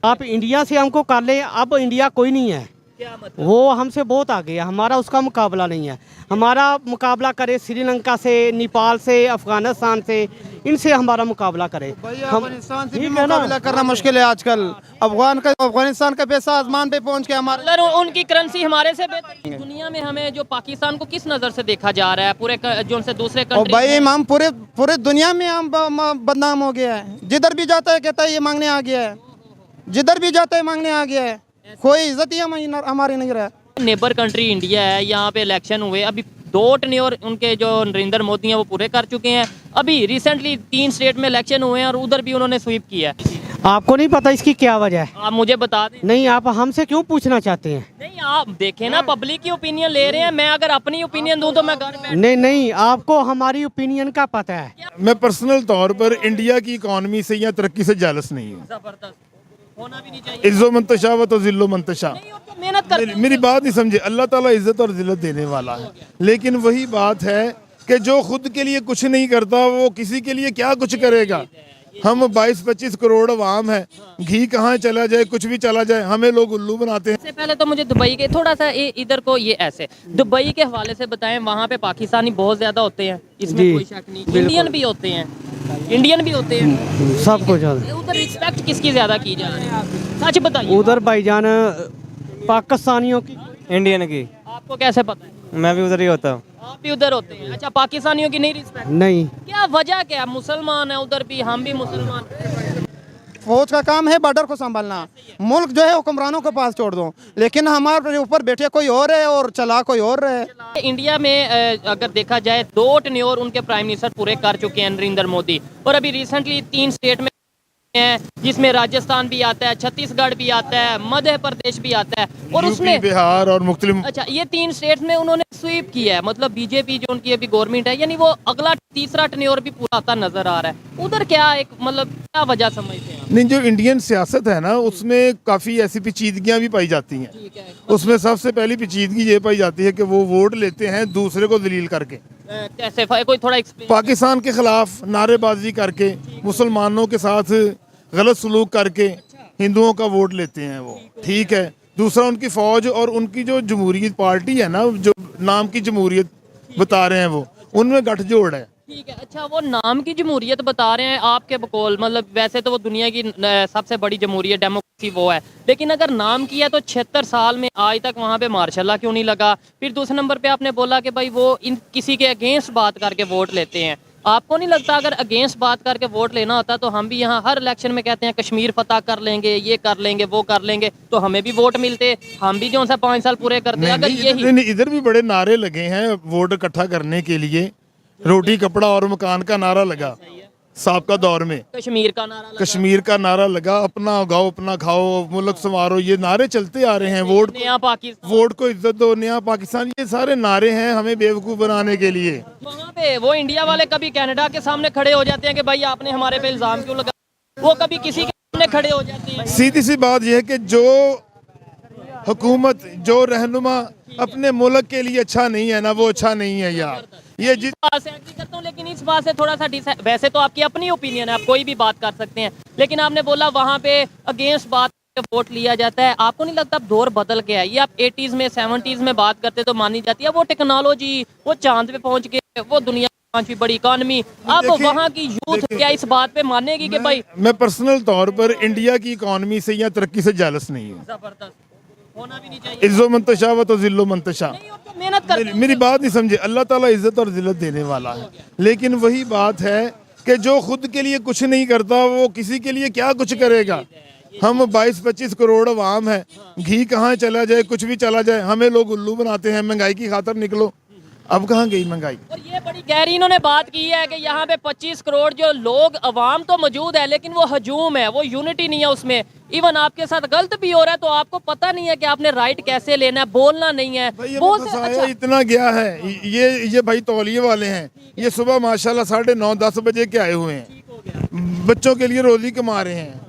आप इंडिया से हमको कर ले, अब इंडिया कोई नहीं है, क्या मतलब? वो हमसे बहुत आगे है, हमारा उसका मुकाबला नहीं है। हमारा मुकाबला करे श्रीलंका से, नेपाल से, अफगानिस्तान से, इनसे हमारा मुकाबला करे। अफगानिस्तान से भी मुकाबला करना मुश्किल है आजकल। अफगानिस्तान का पैसा आसमान पे पहुंच के हमारे मतलब उनकी करेंसी हमारे से बेहतर है। दुनिया में हमें जो पाकिस्तान को किस नज़र से देखा जा रहा है पूरे जो उनसे दूसरे और कंट्री भाई हम पूरे दुनिया में हम बदनाम हो गया है। जिधर भी जाता है कहता है ये मांगने आ गया है, जिधर भी जाता है मांगने आ गया है, कोई इज्जत ही हमारी नहीं रहा। नेबर कंट्री इंडिया है, यहाँ पे इलेक्शन हुए, अभी 2 टेन्योर उनके जो नरेंद्र मोदी हैं वो पूरे कर चुके हैं। अभी रिसेंटली 3 स्टेट में इलेक्शन हुए हैं और उधर भी उन्होंने स्वीप किया है। आपको नहीं पता इसकी क्या वजह है? आप मुझे बता दें। नहीं, आप हमसे क्यों पूछना चाहते हैं? नहीं, आप देखें ना, पब्लिक की ओपिनियन ले रहे हैं। मैं अगर अपनी ओपिनियन दूं तो मैं घर बैठ नहीं नहीं, आपको हमारी ओपिनियन का पता है। मैं पर्सनल तौर पर इंडिया की इकॉनमी से या तरक्की से जालस नहीं हूँ। जबरदस्त होना भी नहीं चाहिए। इज्जो मंतशा व तो जिल्लो मंतशा। नहीं, वो तो मेहनत करते हैं। मेरी बात नहीं समझे। अल्लाह ताला इज्जत और जिल्लत देने वाला है, लेकिन वही बात है कि जो खुद के लिए कुछ नहीं करता वो किसी के लिए क्या कुछ करेगा। हम 22-25 करोड़ अवाम है, घी कहाँ चला जाए, कुछ भी चला जाए, हमें लोग उल्लू बनाते हैं। सबसे पहले तो मुझे दुबई के थोड़ा सा इधर को ये ऐसे दुबई के हवाले से बताएं। वहाँ पे पाकिस्तानी बहुत ज्यादा होते हैं, इसमें जी, कोई शक नहीं। इंडियन भी होते हैं, इंडियन भी होते हैं। सबको ज्यादा उधर रिस्पेक्ट किसकी ज्यादा की जा रही है? सच बताइए। उधर भाईजान पाकिस्तानियों की, इंडियन की। आपको कैसे पता है? मैं भी उधर ही होता हूँ। आप भी उधर होते हैं? अच्छा, पाकिस्तानियों की नहीं रिस्पेक्ट? नहीं। क्या वजह क्या है? मुसलमान है उधर भी, हम भी मुसलमान। फौज का काम है बॉर्डर को संभालना, मुल्क जो है हुक्मरानों के पास छोड़ दो, लेकिन हमारे ऊपर बैठे कोई और है और चला कोई और है। इंडिया में अगर देखा जाए 2 टेन्योर उनके प्राइम मिनिस्टर पूरे कर चुके हैं नरेंद्र मोदी, और अभी रिसेंटली 3 स्टेट में हैं, जिसमें राजस्थान भी आता है, छत्तीसगढ़ भी आता है, मध्य प्रदेश भी आता है, और उसमें यूपी, बिहार और मुख्तलिफ। अच्छा, ये 3 स्टेट में उन्होंने स्वीप किया है। मतलब बीजेपी जो उनकी अभी गवर्नमेंट है, यानी वो अगला तीसरा टेन्योर भी पूरा आता नजर आ रहा है। उधर क्या एक मतलब क्या वजह समझते हैं? नहीं, जो इंडियन सियासत है ना, उसमें काफ़ी ऐसी पेचीदगियाँ भी पाई जाती हैं। ठीक है। उसमें सबसे पहली पेचीदगी ये पाई जाती है कि वो वोट लेते हैं दूसरे को दलील करके, कैसे कोई थोड़ा एक्सप्लेन। पाकिस्तान के खिलाफ नारेबाजी करके, मुसलमानों के साथ गलत सलूक करके हिंदुओं का वोट लेते हैं वो। ठीक है। दूसरा, उनकी फौज और उनकी जो जमहूरियत पार्टी है ना, जो नाम की जमहूरियत बता रहे हैं, वो उनमें गठजोड़ है। ठीक है। अच्छा, वो नाम की जमहूरियत बता रहे हैं आपके बकौल, मतलब वैसे तो वो दुनिया की सबसे बड़ी जमहूरियत डेमोक्रेसी वो है, लेकिन अगर नाम किया तो 76 साल में आज तक वहाँ पे मार्शल क्यों नहीं लगा? फिर दूसरे नंबर पे आपने बोला कि भाई वो इन किसी के अगेंस्ट बात करके वोट लेते हैं। आपको नहीं लगता अगर अगेंस्ट बात करके वोट लेना होता तो हम भी यहाँ हर इलेक्शन में कहते हैं कश्मीर फतह कर लेंगे, ये कर लेंगे, वो कर लेंगे, तो हमें भी वोट मिलते, हम भी जो सा 5 साल पूरे करते? अगर यही इधर भी बड़े नारे लगे हैं वोट इकट्ठा करने के लिए। रोटी कपड़ा और मकान का नारा लगा साहब दौर में, कश्मीर का नारा लगा, कश्मीर का नारा लगा, अपना उगाओ अपना खाओ, मुल्क संवारो, ये नारे चलते आ रहे हैं। नया पाकिस्तान, वोट को इज्जत दो, नया पाकिस्तान, ये सारे नारे हैं हमें बेवकूफ़ बनाने के लिए। वहाँ पे वो इंडिया वाले कभी कनाडा के सामने खड़े हो जाते हैं कि भाई आपने हमारे पे इल्जाम क्यों लगा, वो कभी किसी के सामने खड़े हो जाते हैं। सीधी सी बात यह है कि जो हुकूमत, जो रहनुमा अपने मुल्क के लिए अच्छा नहीं है ना, वो अच्छा नहीं है यार। ये जिस बात से एग्री करता हूँ, लेकिन इस बात से थोड़ा सा वैसे तो आपकी अपनी ओपिनियन है, आप कोई भी बात कर सकते हैं, लेकिन आपने बोला वहाँ पे अगेंस्ट बात वोट लिया जाता है। आपको नहीं लगता अब दौर बदल गया है? ये आप 80s में 70s में बात करते तो मानी जाती है, वो टेक्नोलॉजी, वो चांद पे पहुंच के, वो दुनिया की 5वीं बड़ी इकॉनमी, अब वहाँ की यूथ क्या इस बात पे मानेगी कि भाई? मैं पर्सनल तौर पर इंडिया की इकॉनमी से या तरक्की से जालस नहीं हूँ। जबरदस्त होना भी नहीं चाहिए। इज्जो मंतशा व तो जिल्लो मंतशा। नहीं, वो तो मेहनत करते हैं। मेरी बात नहीं समझे। अल्लाह ताला इज्जत और जिल्लत देने वाला है, लेकिन वही बात है कि जो खुद के लिए कुछ नहीं करता वो किसी के लिए क्या कुछ करेगा। हम 22-25 करोड़ अवाम है, घी कहाँ चला जाए, कुछ भी चला जाए, हमें लोग उल्लू बनाते हैं। महंगाई की खातर निकलो, अब कहाँ गई महंगाई? और ये बड़ी गहरी इन्होंने बात की है कि यहाँ पे 25 करोड़ जो लोग अवाम तो मौजूद है, लेकिन वो हजूम है, वो यूनिटी नहीं है उसमें। इवन आपके साथ गलत भी हो रहा है तो आपको पता नहीं है कि आपने राइट कैसे लेना है, बोलना नहीं है। बहुत से अच्छा, इतना गया है। ये भाई तौलिए वाले हैं, ये सुबह माशाल्लाह 9:30-10 बजे के आए हुए हैं, बच्चों के लिए रोजी कमा रहे हैं।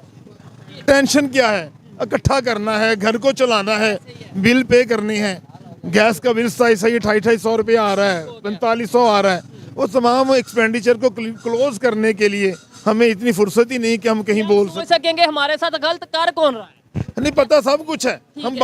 टेंशन क्या है? इकट्ठा करना है, घर को चलाना है, बिल पे करनी है। गैस का बिल सही 2,500 रुपये आ रहा है, 4500 आ रहा है। वो तमाम एक्सपेंडिचर को क्लोज करने के लिए हमें इतनी फुर्सत ही नहीं कि हम कहीं बोल समझ सकेंगे हमारे साथ गलत कर कौन रहा है। नहीं पता, सब कुछ है। हम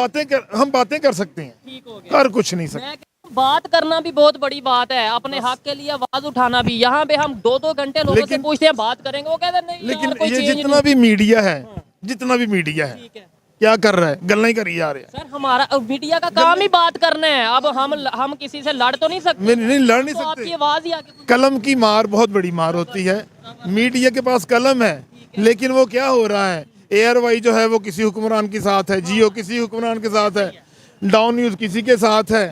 बातें कर सकते हैं, ठीक हो गया। कर कुछ नहीं सकते। मैं कहता हूं, बात करना भी बहुत बड़ी बात है, अपने हक के लिए आवाज उठाना भी। यहाँ पे हम 2-2 घंटे लोगों से पूछते हैं, बात करेंगे, वो कहते हैं नहीं लेकिन यार, कोई ये change जितना भी मीडिया है, जितना भी मीडिया है, ठीक है। क्या कर रहा है? गल्ला ही करी जा रहे हैं। सर हमारा मीडिया का काम ही बात करना है। अब हम किसी से लड़ तो नहीं सकते, मैं नहीं लड़ नहीं तो आपकी सकते। आवाज ही आगे। कलम की मार बहुत बड़ी मार होती है। मीडिया के पास कलम है, लेकिन वो क्या हो रहा है, एयरवाई जो है वो किसी हुक्मरान के साथ है, जियो किसी हुक्मरान के साथ है, डाउन न्यूज किसी के साथ है,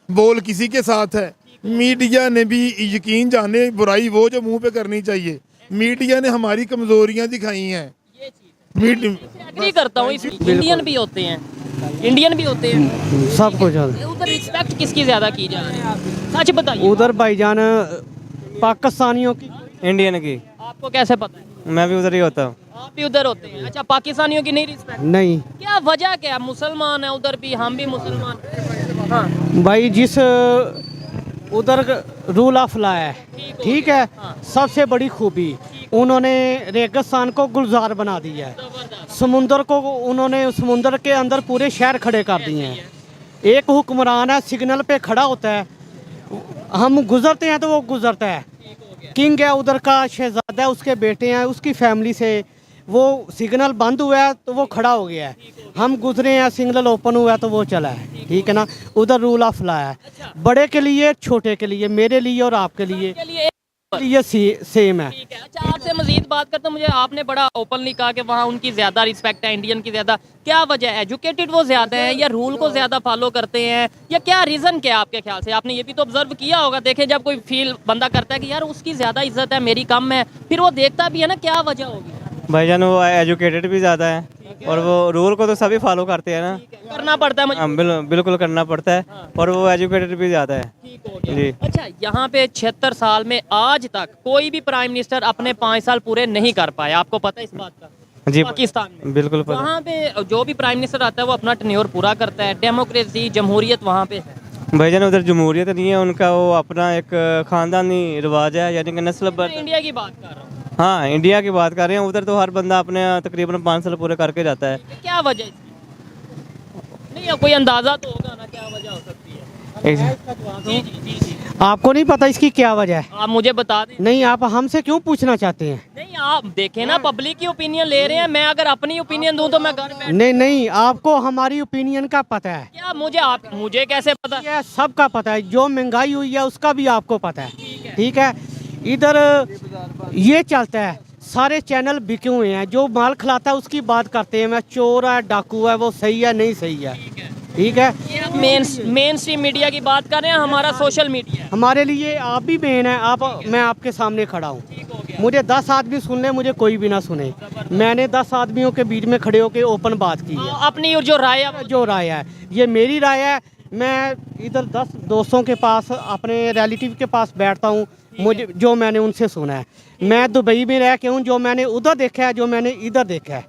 बोल किसी के साथ है। मीडिया ने भी यकीन जाने बुराई वो जो मुंह पे करनी चाहिए। मीडिया ने हमारी कमजोरियां दिखाई हैं। एग्री करता हूँ, इसमें इंडियन भी होते हैं, इंडियन भी होते हैं। सब कुछ है। उधर रिस्पेक्ट किसकी ज्यादा की जा रही है, सच बताइए। उधर भाईजान पाकिस्तानियों की, इंडियन की। आपको कैसे पता है? मैं भी उधर ही होता हूँ। आप भी उधर होते हैं। अच्छा, पाकिस्तानियों की नहीं रिस्पेक्ट, नहीं क्या वजह क्या है? मुसलमान है उधर भी, हम भी मुसलमान। हाँ, भाई, जिस उधर रूल ऑफ लॉ है, ठीक है, सबसे बड़ी खूबी उन्होंने रेगिस्तान को गुलजार बना दिया है। समुंदर को उन्होंने समुंदर के अंदर पूरे शहर खड़े कर दिए हैं। एक हुक्मरान है, सिग्नल पे खड़ा होता है, हम गुजरते हैं तो वो गुजरता है। किंग है उधर का, शहजादा है, उसके बेटे हैं, उसकी फैमिली से वो सिग्नल बंद हुआ है तो वो खड़ा हो गया है। हम गुजरे हैं, सिग्नल ओपन हुआ है तो वो चला है, ठीक है ना। उधर रूल ऑफ लॉ है, बड़े के लिए, छोटे के लिए, मेरे लिए और आपके लिए ये सेम है। ठीक है। अच्छा, आपसे मजीद बात करते हैं, मुझे आपने बड़ा ओपनली कहा कि वहाँ उनकी ज्यादा रिस्पेक्ट है, इंडियन की ज्यादा। क्या वजह है? एजुकेटेड वो ज्यादा है, या रूल को ज्यादा फॉलो करते हैं, या क्या रीजन क्या है आपके ख्याल से? आपने ये भी तो ऑब्जर्व किया होगा। देखें, जब कोई फील बंदा करता है कि यार उसकी ज्यादा इज्जत है, मेरी कम है, फिर वो देखता भी है ना, क्या वजह होगी? भाईजान वो एजुकेटेड भी ज़्यादा है और वो रूल को तो सभी फॉलो करते हैं ना। करना पड़ता है मुझे। हाँ, बिल्कुल करना पड़ता है। और वो एजुकेटेड भी ज़्यादा है। ठीक हो गया। जी। अच्छा, यहाँ पे 76 साल में आज तक कोई भी प्राइम मिनिस्टर अपने 5 साल पूरे नहीं कर पाए, आपको पता है इस बात का? जी, पाकिस्तान में बिल्कुल पता। वहाँ पे जो भी प्राइम मिनिस्टर आता है वो अपना टेन्योर पूरा करता है। डेमोक्रेसी, जमहूरियत वहाँ पे है। भाईजान उधर जमहूरियत नहीं है, उनका वो अपना एक ख़ानदानी रिवाज है, यानी कि नस्ल मैं इंडिया की बात कर रहा हूँ। हाँ, इंडिया की बात कर रहे हैं। उधर तो हर बंदा अपने तकरीबन 5 साल पूरे करके जाता है। क्या वजह इसकी? नहीं, कोई अंदाजा तो होगा ना क्या वजह हो सकती है। जी जी जी जी, आपको नहीं पता इसकी क्या वजह है? आप मुझे बता दें। नहीं, आप हमसे क्यों पूछना चाहते हैं? नहीं, आप देखें ना, पब्लिक की ओपिनियन ले रहे हैं। मैं अगर अपनी ओपिनियन दूं तो मैं घर बैठ। नहीं नहीं, आपको हमारी ओपिनियन का पता है। क्या मुझे कैसे पता? ये सबका पता है, जो महंगाई हुई है उसका भी आपको पता है, ठीक है। इधर ये चलता है, सारे चैनल बिके हुए हैं, जो माल खिलाता है उसकी बात करते हैं। मैं चोर है, डाकू है, वो सही है नहीं सही है, ठीक है। ये आप मेन स्ट्रीम मीडिया की बात कर रहे हैं, हमारा सोशल मीडिया है। हमारे लिए आप भी मेन है। मैं आपके सामने खड़ा हूँ, मुझे 10 आदमी सुन ले, मुझे कोई भी ना सुने। मैंने 10 आदमियों के बीच में खड़े होकर ओपन बात की है। अपनी जो राय है, जो राय है ये मेरी राय है। मैं इधर 10 दोस्तों के पास, अपने रिलेटिव के पास बैठता हूँ, मुझे जो मैंने उनसे सुना है। मैं दुबई में रह के हूँ, जो मैंने उधर देखा है, जो मैंने इधर देखा है,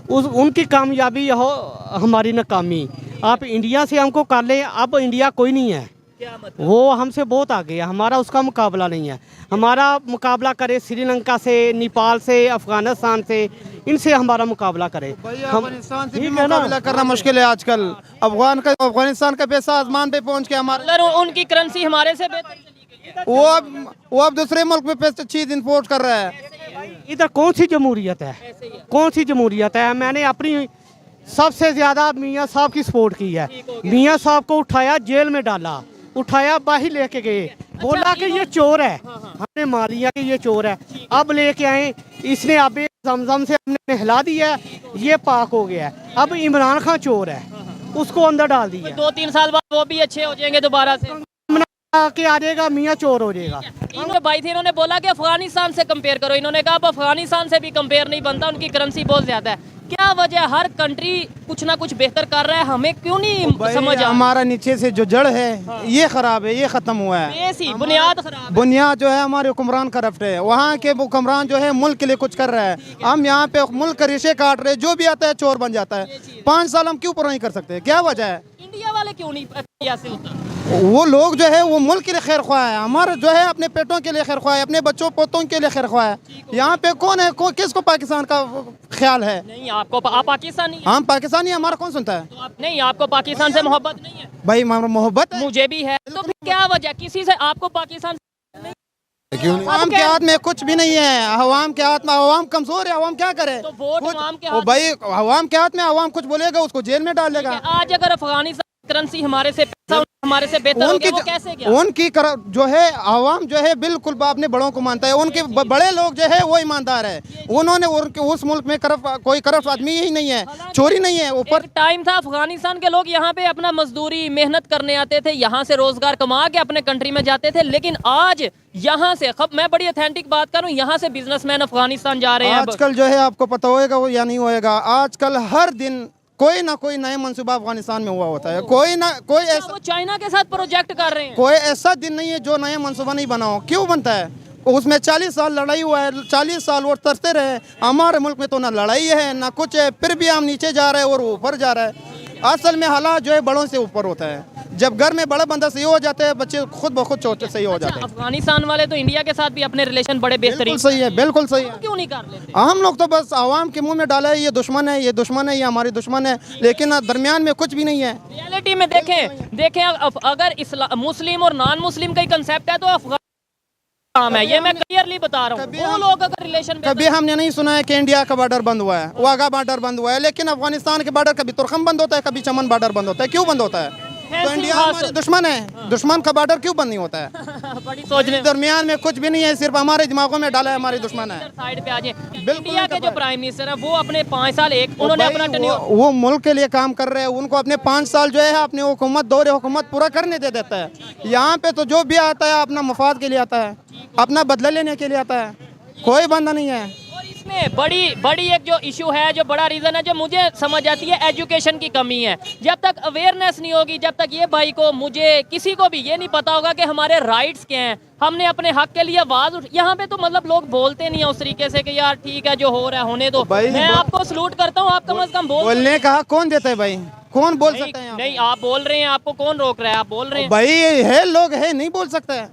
उनकी कामयाबी हो, हमारी नाकामी। आप इंडिया से हमको कर लें, अब इंडिया कोई नहीं है, क्या मतलब? वो हमसे बहुत आगे है, हमारा उसका मुकाबला नहीं है। हमारा मुकाबला करे श्रीलंका से, नेपाल से, अफगानिस्तान से, इनसे हमारा मुकाबला करे। अफगानिस्तान से भी मुकाबला करना मुश्किल है आजकल। अफगानिस्तान का पैसा आसमान पे पहुंच के हमारे, अगर उनकी करेंसी हमारे से बेहतर चली गई है। वो अब दूसरे मुल्क में पैसे चीज इंपोर्ट कर रहा है। इधर कौन सी जमहूरियत है? कौन सी जमहूरियत है? मैंने अपनी सबसे ज़्यादा मियाँ साहब की सपोर्ट की है। मियाँ साहब को उठाया, जेल में डाला, उठाया, बाहर लेके गए, बोला कि ये चोर है, हमने मान लिया कि ये चोर है। अब लेके आए, इसने अब जमजम से हमने नहला दिया, ये पाक हो गया है। अब इमरान खान चोर है, उसको अंदर डाल दिया। 2-3 साल बाद वो भी अच्छे हो जाएंगे दोबारा से। के आ जाएगा, मियाँ चोर हो जाएगा। इन्होंने भाई थे, इन्होंने बोला कि अफगानिस्तान से कंपेयर करो। इन्होंने कहा अब अफगानिस्तान से भी कंपेयर नहीं बनता, उनकी करेंसी बहुत ज्यादा है। क्या वजह? हर कंट्री कुछ ना कुछ बेहतर कर रहा है, हमें क्यों नहीं समझ आ? हमारा नीचे से जो जड़ है ये खराब है, ये खत्म हुआ है। बेसी बुनियाद खराब है। बुनियाद जो है हमारे हुक्मरान करप्ट है। वहाँ के हुक्मरान जो है मुल्क के लिए कुछ कर रहा है, हम यहाँ पे मुल्क का रेशे काट रहे हैं। जो भी आता है चोर बन जाता है। 5 साल हम क्यों पूरा नहीं कर सकते? क्या वजह है? इंडिया वाले क्यों नहीं हासिल होता? वो लोग जो है वो मुल्क के लिए खैर ख्वाह है, हमारे जो है अपने पेटों के लिए खैर ख्वाह है, अपने बच्चों पोतों के लिए खैर ख्वाह है। यहाँ पे कौन है, किसको पाकिस्तान का ख्याल है? नहीं, आपको आप पाकिस्तानी हैं? हम पाकिस्तानी, हमारा कौन सुनता है? तो आप नहीं, आपको पाकिस्तान से मोहब्बत नहीं है? भाई मोहब्बत है। मुझे भी है। तो फिर क्या वजह, किसी से आपको पाकिस्तान नहीं? अवाम के हाथ में कुछ भी नहीं है, अवाम के हाथ में, अवाम कमजोर है, अवाम क्या करे? तो वोट अवाम के ओ हाथ भाई अवाम के हाथ में, अवाम कुछ बोलेगा उसको जेल में डाल देगा। आज अगर अफगानिस्तान करेंसी हमारे से पैसा हमारे से बेहतर हो गया, वो कैसे गया? उनकी जो है अवाम जो है बिल्कुल अपने बड़ों को मानता है, उनके बड़े लोग जो है वो ईमानदार है। उन्होंने उस मुल्क में कोई करप्ट आदमी ही नहीं है, चोरी नहीं है। ऊपर टाइम था अफगानिस्तान के लोग यहाँ पे अपना मजदूरी मेहनत करने आते थे, यहाँ से रोजगार कमा के अपने कंट्री में जाते थे, लेकिन आज यहाँ से मैं बड़ी ऑथेंटिक बात करूँ, यहाँ से बिजनेसमैन अफगानिस्तान जा रहे हैं। आजकल जो है आपको पता होगा वो या नहीं होएगा, आजकल हर दिन कोई ना कोई नया मंसूबा अफगानिस्तान में हुआ होता है। कोई ऐसा, वो चाइना के साथ प्रोजेक्ट कर रहे हैं। कोई ऐसा दिन नहीं है जो नया मंसूबा नहीं बना हो। क्यों बनता है? उसमें 40 साल लड़ाई हुआ है, 40 साल वो तरसते रहे। हमारे मुल्क में तो ना लड़ाई है ना कुछ है, फिर भी हम नीचे जा रहे हैं और ऊपर जा रहा है। असल में हालात जो है बड़ों से ऊपर होता है। जब घर में बड़ा बंदा सही हो जाता है, बच्चे खुद ब खुद छोटे सही हो जाते हैं। अफगानिस्तान वाले तो इंडिया के साथ भी अपने रिलेशन बड़े बेहतरीन सही है, बिल्कुल सही है। क्यों नहीं कर लेते? हम लोग तो बस आवाम के मुंह में डाला है, ये दुश्मन है, ये दुश्मन है, ये हमारी दुश्मन है, लेकिन दरमियान में कुछ भी नहीं है। रियलिटी में देखें अगर मुस्लिम और नॉन मुस्लिम का ही कंसेप्ट है तो अफगान काम है, ये मैं क्लियरली बता रहा हूँ। वो लोग अगर रिलेशन कभी हमने नहीं सुना है कि इंडिया का बॉर्डर बंद हुआ है, वाघा बॉर्डर बंद हुआ है, लेकिन अफगानिस्तान के बॉर्डर कभी तुर्खम बंद होता है, कभी चमन बॉर्डर बंद होता है। क्यों बंद होता है? तो इंडिया हमारे दुश्मन है, दुश्मन का बॉर्डर क्यों बंद नहीं होता है? बड़ी सोचने दरमियान में कुछ भी नहीं है, सिर्फ हमारे दिमागों में डाला है हमारी दुश्मन है। साइड पे आ जाए। इंडिया के जो प्राइम मिनिस्टर है वो अपने 5 साल उन्होंने अपना वो मुल्क के लिए काम कर रहे हैं, उनको अपने 5 साल जो है अपनी हुकूमत दौरे हुकूमत पूरा करने दे देता है। यहाँ पे तो जो भी आता है अपना मफाद के लिए आता है, अपना बदला लेने के लिए आता है, कोई बंदा नहीं है। और इसमें बड़ी एक जो इशू है, जो बड़ा रीज़न है, जो मुझे समझ आती है, एजुकेशन की कमी है। जब तक अवेयरनेस नहीं होगी, जब तक ये भाई को मुझे किसी को भी ये नहीं पता होगा कि हमारे राइट्स क्या हैं, हमने अपने हक के लिए आवाज़ यहाँ पे तो मतलब लोग बोलते नहीं है उस तरीके से कि यार ठीक है जो हो रहा है होने दो। मैं आपको सलूट करता हूँ, आप कम से कम बोलने का हक कौन देता है भाई? कौन बोल सकता है? नहीं, आप बोल रहे हैं, आपको कौन रोक रहा है? आप बोल रहे हैं भाई, है लोग है, नहीं बोल सकता है,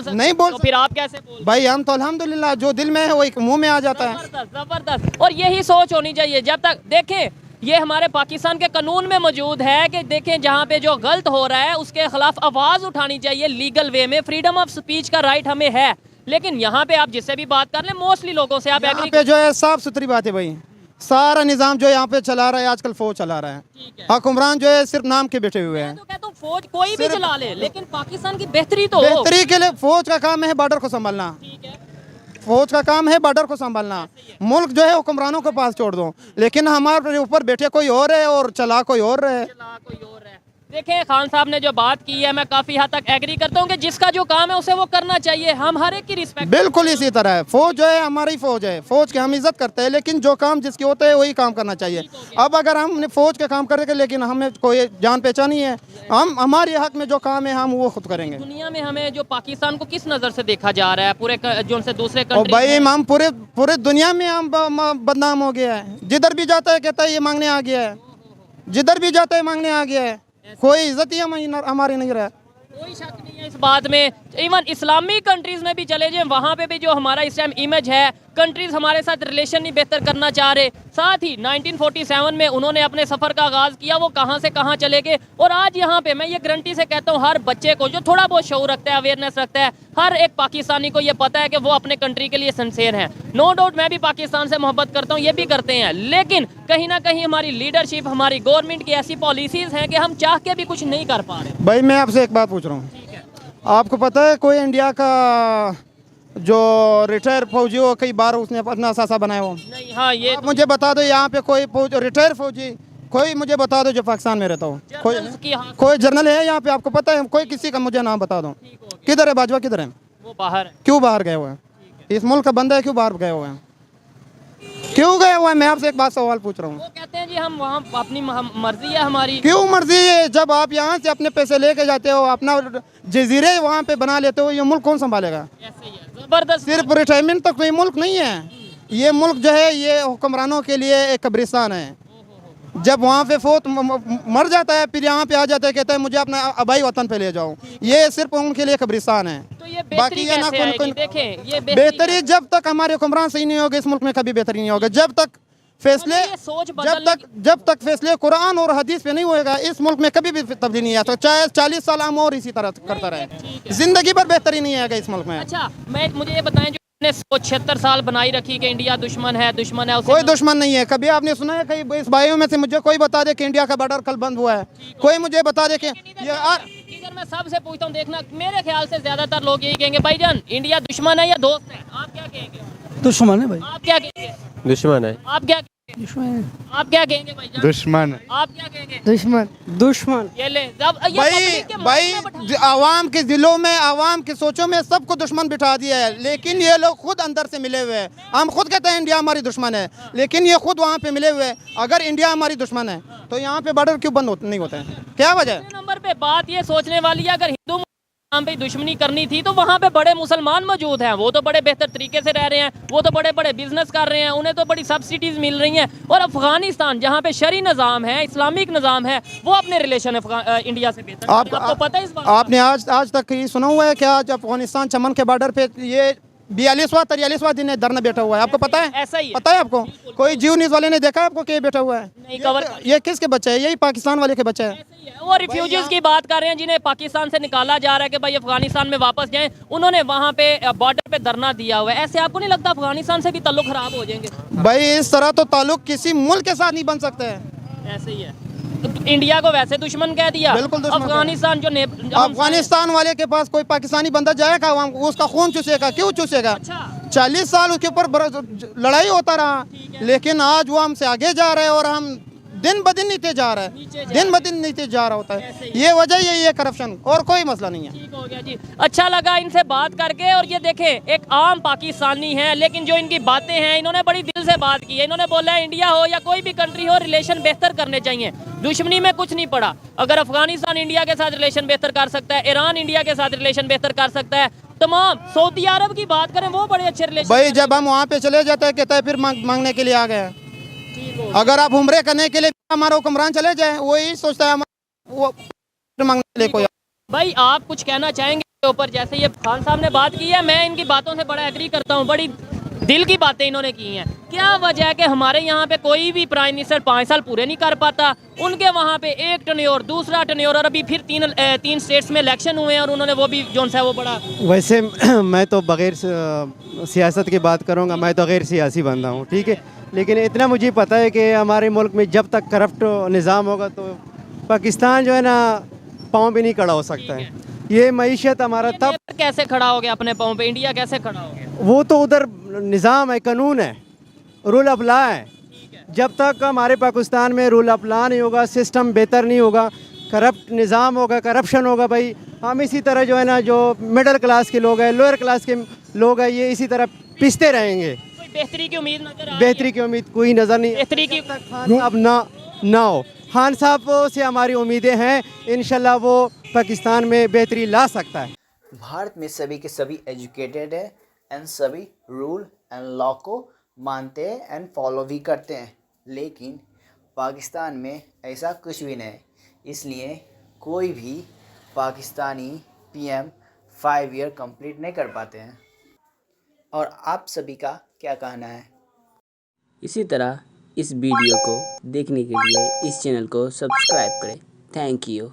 नहीं बोल तो फिर आप कैसे बोल? भाई हम तो अल्हम्दुलिल्लाह जो दिल में है वो एक मुंह में आ जाता है। जबरदस्त। और यही सोच होनी चाहिए। जब तक देखें ये हमारे पाकिस्तान के कानून में मौजूद है कि देखें जहाँ पे जो गलत हो रहा है उसके खिलाफ आवाज़ उठानी चाहिए लीगल वे में। फ्रीडम ऑफ स्पीच का राइट हमें है, लेकिन यहाँ पे आप जिससे भी बात कर लें, मोस्टली लोगों से आप यहाँ पे जो है साफ सुथरी बात है भाई, सारा निजाम जो यहाँ पे चला रहा है आजकल फौज चला रहा है। हुक्मरान जो है सिर्फ नाम के बैठे हुए हैं। तो कहता हूँ फौज कोई भी चला ले, लेकिन पाकिस्तान की बेहतरी तो बेहतरी के लिए फौज का काम है बॉर्डर को संभालना। फौज का काम है बॉर्डर को संभालना। मुल्क जो है हुक्मरानों के पास छोड़ दो, लेकिन हमारे ऊपर बैठे कोई और है और चला कोई और है। देखें खान साहब ने जो बात की है, मैं काफ़ी हद तक एग्री करता हूँ कि जिसका जो काम है उसे वो करना चाहिए। हम हर एक की रिस्पेक्ट बिल्कुल इसी तरह है। फौज जो है हमारी फौज है, फौज की हम इज्जत करते हैं, लेकिन जो काम जिसके होता है वही काम करना चाहिए। अब अगर हम फौज का काम करेंगे लेकिन हमें कोई जान पहचान नहीं है, हम हमारे हक में जो काम है हम वो खुद करेंगे। दुनिया में हमें जो पाकिस्तान को किस नज़र से देखा जा रहा है पूरे जो उनसे दूसरे कंट्री? भाई हम पूरे दुनिया में हम बदनाम हो गया है। जिधर भी जाता है कहता है ये मांगने आ गया है, जिधर भी जाता है मांगने आ गया है। कोई इज्जत ही हमारी नहीं रहा। कोई शक नहीं है इस बात में। इवन इस्लामिक कंट्रीज में भी चले जाएं, वहाँ पे भी जो हमारा इस टाइम इमेज है, कंट्रीज हमारे साथ रिलेशन नहीं बेहतर करना चाह रहे। साथ ही 1947 में उन्होंने अपने सफ़र का आगाज़ किया, वो कहाँ से कहाँ चले गए। और आज यहाँ पे मैं ये गारंटी से कहता हूँ, हर बच्चे को जो थोड़ा बहुत शऊर रखता है, अवेयरनेस रखता है, हर एक पाकिस्तानी को ये पता है कि वो अपने कंट्री के लिए सिंसियर हैं। नो डाउट मैं भी पाकिस्तान से मोहब्बत करता हूँ, ये भी करते हैं, लेकिन कहीं ना कहीं हमारी लीडरशिप, हमारी गवर्नमेंट की ऐसी पॉलिसीज़ हैं कि हम चाह के भी कुछ नहीं कर पा रहे। भाई मैं आपसे एक बात पूछ रहा हूँ, आपको पता है कोई इंडिया का जो रिटायर फौजी हो कई बार उसने अपना सासा बनाया हो? नहीं। हाँ, ये आप मुझे बता दो यहाँ पे कोई रिटायर फौजी कोई मुझे बता दो जो पाकिस्तान में रहता हो। कोई जर्नल है यहाँ पे? आपको पता है कोई? किसी का मुझे नाम बता दो। किधर है बाजवा, किधर है? वो बाहर है। क्यों क्यों बाहर गए हुए हैं? इस मुल्क का बंदा है, क्यों बाहर गए हुए हैं? क्यों गए हुए हैं? मैं आपसे एक बात सवाल पूछ रहा हूँ। वो कहते हैं जी हम वहाँ अपनी मर्जी है हमारी। क्यों मर्जी है? जब आप यहाँ से अपने पैसे लेके जाते हो, अपना जजीरे वहाँ पे बना लेते हो, ये मुल्क कौन संभालेगा? ऐसे ही है, जबरदस्त। सिर्फ रिटायरमेंट तक ये मुल्क नहीं है। ये मुल्क जो है ये हुक्मरानों के लिए एक कब्रिस्तान है। जब वहाँ पे फोत मर जाता है, फिर यहाँ पे आ जाता है, कहता है मुझे अपना आबाई वतन पे ले जाओ। ये सिर्फ उनके लिए कब्रिस्तान है। तो ये बाकी बेहतरी ये ना कैसे आएगी? कौन देखें ये बेहतरी जब तक हमारे हुक्मरान सही नहीं होगा, इस मुल्क में कभी बेहतरी नहीं होगा। जब तक फैसले मतलब ये सोच बदलने जब तक फैसले कुरान और हदीस पे नहीं होएगा, इस मुल्क में कभी भी तब्दीली नहीं आता। चाहे 40 साल हम और इसी तरह करता रहे, जिंदगी भर बेहतरी नहीं आएगा इस मुल्क में। अच्छा मुझे ये बताएं, जो ने सोच 76 साल बनाई रखी कि इंडिया दुश्मन है उसे कोई दुश्मन नहीं है। कभी आपने सुना है कहीं इस भाइयों में से मुझे कोई बता दे कि इंडिया का बॉर्डर कल बंद हुआ है? कोई मुझे बता दे कि इधर मैं सबसे पूछता हूँ, देखना मेरे ख्याल से ज्यादातर लोग यही कहेंगे भाईजान इंडिया दुश्मन है या दोस्त है? आप क्या कहेंगे? दुश्मन है भाई। आप क्या कहेंगे? दुश्मन है। आप क्या दुश्मन आप क्या कहेंगे भाईजान? दुश्मन। आप क्या कहेंगे? दुश्मन ये ले जब ये पब्लिक के भाई मन में बैठा- आवाम के दिलों में, आवाम की सोचों में सबको दुश्मन बिठा दिया है। लेकिन ये लोग खुद अंदर से मिले हुए हैं। हम खुद कहते हैं इंडिया हमारी दुश्मन है, लेकिन ये खुद वहाँ पे मिले हुए हैं। अगर इंडिया हमारी दुश्मन है तो यहाँ पे बॉर्डर क्यों बंद नहीं होते हैं? क्या वजह है? दूसरे नंबर पे बात ये सोचने वाली है, अगर हिंदू मुसलमान पे दुश्मनी करनी थी तो वहाँ पे बड़े मुसलमान मौजूद हैं, वो तो बड़े बेहतर तरीके से रह रहे हैं, वो तो बड़े बड़े बिजनेस कर रहे हैं, उन्हें तो बड़ी सब्सिडीज मिल रही हैं। और अफगानिस्तान जहाँ पे शरी निज़ाम है, इस्लामिक निज़ाम है, वो अपने रिलेशन इंडिया से बेहतर। आपको पता है इस बात? आपने आज तक ये सुना हुआ है क्या? जब अफगानिस्तान चमन के बॉर्डर पे ये 42वां दिन है, धरना बैठा हुआ है। आपको पता है? ऐसा ही है। पता है आपको? कोई जीव न्यूज़ वाले ने देखा है आपको कि ये बैठा हुआ है? नहीं कवर ये किसके बच्चे हैं? यही पाकिस्तान वाले के बच्चे हैं। वो रिफ्यूजीज की बात कर रहे हैं जिन्हें पाकिस्तान से निकाला जा रहा है कि भाई अफगानिस्तान में वापस जाएं। उन्होंने वहाँ पे बॉर्डर पे धरना दिया हुआ है। ऐसे आपको नहीं लगता अफगानिस्तान से भी ताल्लुक खराब हो जाएंगे? भाई इस तरह तो ताल्लुक किसी मुल्क के साथ नहीं बन सकते हैं। ऐसे ही है। तो इंडिया को वैसे दुश्मन कह दिया, बिल्कुल दुश्मन कह अफगानिस्तान जो अफगानिस्तान वाले के पास कोई पाकिस्तानी बंदा जाएगा, वहाँ उसका खून चूसेगा। क्यों चूसेगा? अच्छा 40 साल उसके ऊपर लड़ाई होता रहा, लेकिन आज वो हमसे आगे जा रहे हैं और हम दिन ब दिन नीचे जा रहा है, दिन ब दिन नीचे जा रहा होता है। ये वजह यही है करप्शन, और कोई मसला नहीं है। ठीक हो गया जी। अच्छा लगा इनसे बात करके। और ये देखें एक आम पाकिस्तानी है, लेकिन जो इनकी बातें हैं, इन्होंने बड़ी दिल से बात की है। इन्होंने बोला है इंडिया हो या कोई भी कंट्री हो, रिलेशन बेहतर करने चाहिए, दुश्मनी में कुछ नहीं पड़ा। अगर अफगानिस्तान इंडिया के साथ रिलेशन बेहतर कर सकता है, ईरान इंडिया के साथ रिलेशन बेहतर कर सकता है, तमाम सऊदी अरब की बात करें वो बड़े अच्छे रिलेशन। भाई जब हम वहाँ पे चले जाते हैं कहता है फिर मांगने के लिए आ गए। अगर आप उम्रे करने के लिए हमारा हुक्मरान चले जाए, वो यही सोचता है वो मांगने के लिए कोई। भाई आप कुछ कहना चाहेंगे इसके ऊपर? जैसे ये खान साहब ने बात की है, मैं इनकी बातों से बड़ा एग्री करता हूँ, बड़ी दिल की बातें इन्होंने की हैं। क्या वजह है कि हमारे यहाँ पे कोई भी प्राइम मिनिस्टर 5 साल पूरे नहीं कर पाता, उनके वहाँ पे एक टर्न्योर, दूसरा टर्न्योर, और अभी फिर तीन स्टेट्स में इलेक्शन हुए हैं और उन्होंने वो भी जो है वो बड़ा। वैसे मैं तो बग़ैर सियासत की बात करूँगा, मैं तो गैर सियासी बंदा हूँ, ठीक है। लेकिन इतना मुझे पता है कि हमारे मुल्क में जब तक करप्ट निज़ाम होगा तो पाकिस्तान जो है ना पाँव भी नहीं खड़ा हो सकता है। ये मईशत हमारा तब कैसे खड़ा हो गया अपने पाँव पे? इंडिया कैसे खड़ा हो गया? वो तो उधर निज़ाम है, कानून है, रूल ऑफ लॉ है। जब तक हमारे पाकिस्तान में रूल ऑफ लॉ नहीं होगा, सिस्टम बेहतर नहीं होगा, करप्ट निज़ाम होगा, करप्शन होगा, भाई हम इसी तरह जो है ना, जो मिडिल क्लास के लोग हैं, लोअर क्लास के लोग हैं, ये इसी तरह पिसते रहेंगे। बेहतरी की उम्मीद नजर आ बेहतरी की उम्मीद कोई नज़र नहीं। बेहतरी की अब ना हो। खान साहब से हमारी उम्मीदें हैं, इंशाल्लाह वो पाकिस्तान में बेहतरी ला सकता है। भारत में सभी के सभी एजुकेटेड है एंड सभी रूल एंड लॉ को मानते हैं एंड फॉलो भी करते हैं, लेकिन पाकिस्तान में ऐसा कुछ भी नहीं। इसलिए कोई भी पाकिस्तानी पीएम 5 ईयर कंप्लीट नहीं कर पाते हैं। और आप सभी का क्या कहना है? इसी तरह इस वीडियो को देखने के लिए इस चैनल को सब्सक्राइब करें। Thank you.